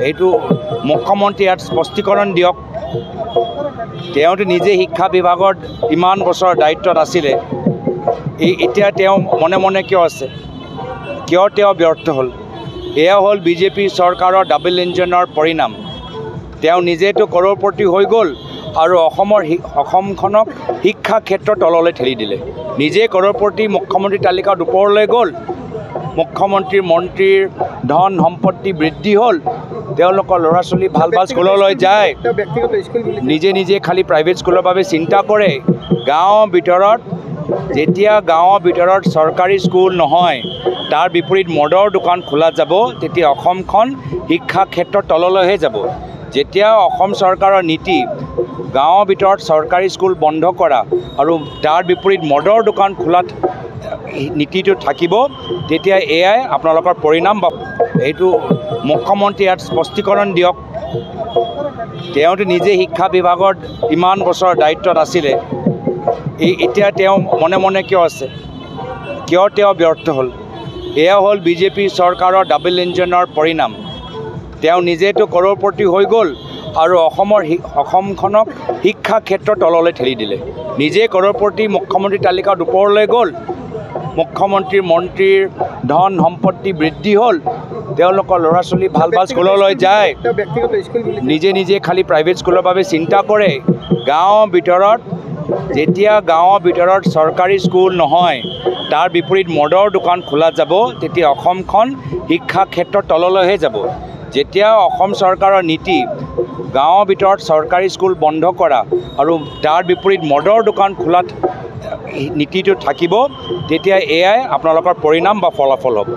এইটো মুখ্যমন্ত্ৰী ইয়াত স্পষ্টীকৰণ দিয়ক। তেওঁতো নিজে শিক্ষা বিভাগত ইমান বছৰ দায়িত্বত আছিলে, এতিয়া তেওঁ মনে মনে কিয় আছে, কিয় তেওঁ ব্যৰ্থ হ'ল? এয়া হ'ল বিজেপি চৰকাৰৰ ডাবল ইঞ্জিনৰ পৰিণাম। তেওঁ নিজেতো কৰ'ৰপতি হৈ গ'ল আৰু অসমখনক শিক্ষা ক্ষেত্ৰৰ তললৈ ঠেলি দিলে। নিজে কৰ'ৰপতি মুখ্যমন্ত্ৰী তালিকাত ওপৰলৈ গ'ল, মুখ্যমন্ত্ৰীৰ মন্ত্ৰীৰ ধন সম্পত্তি বৃদ্ধি হ'ল, তেওঁলোকৰ ল'ৰা ছোৱালী ভাল ভাল স্কুললৈ যায়, নিজে খালি প্ৰাইভেট স্কুলৰ বাবে চিন্তা কৰে। গাঁৱৰ ভিতৰত চৰকাৰী স্কুল নহয়, তাৰ বিপৰীত মদৰ দোকান খোলা যাব, তেতিয়া অসমখন শিক্ষা ক্ষেত্ৰৰ তললৈহে যাব। যেতিয়া অসম চৰকাৰৰ নীতি গাঁৱৰ ভিতৰত চৰকাৰী স্কুল বন্ধ কৰা আৰু তাৰ বিপৰীত মদৰ দোকান খোলাত নীতিটো থাকিব, তেতিয়া এয়াই আপোনালোকৰ পৰিণাম। এইটো মুখ্যমন্ত্ৰী ইয়াত স্পষ্টীকৰণ দিয়ক। তেওঁতো নিজে শিক্ষা বিভাগত ইমান বছৰ দায়িত্বত আছিলে, এতিয়া তেওঁ মনে মনে কিয় আছে, কিয় তেওঁ ব্যৰ্থ হ'ল? এয়া হ'ল বিজেপি চৰকাৰৰ ডাবল ইঞ্জিনৰ পৰিণাম। তেওঁ নিজেতো কৰ'ৰপতি হৈ গ'ল আৰু অসমখনক শিক্ষা ক্ষেত্ৰৰ তললৈ ঠেলি দিলে। নিজে কৰ'ৰপতি মুখ্যমন্ত্ৰী তালিকাত ওপৰলৈ গ'ল, মুখ্যমন্ত্ৰীৰ মন্ত্ৰীৰ ধন সম্পত্তি বৃদ্ধি হ'ল, তেওঁলোকৰ ল'ৰা ছোৱালী ভাল ভাল স্কুললৈ যায়, নিজে খালি প্ৰাইভেট স্কুলৰ বাবে চিন্তা কৰে। গাঁৱৰ ভিতৰত চৰকাৰী স্কুল নহয়, তাৰ বিপৰীত মদৰ দোকান খোলা যাব, তেতিয়া অসমখন শিক্ষা ক্ষেত্ৰৰ তললৈহে যাব। যেতিয়া অসম চৰকাৰৰ নীতি গাঁৱৰ ভিতৰত চৰকাৰী স্কুল বন্ধ কৰা আৰু তাৰ বিপৰীত মদৰ দোকান খোলাত নীতিটো থাকিব, তেতিয়া এয়াই আপোনালোকৰ পৰিণাম বা ফলাফল হ'ব।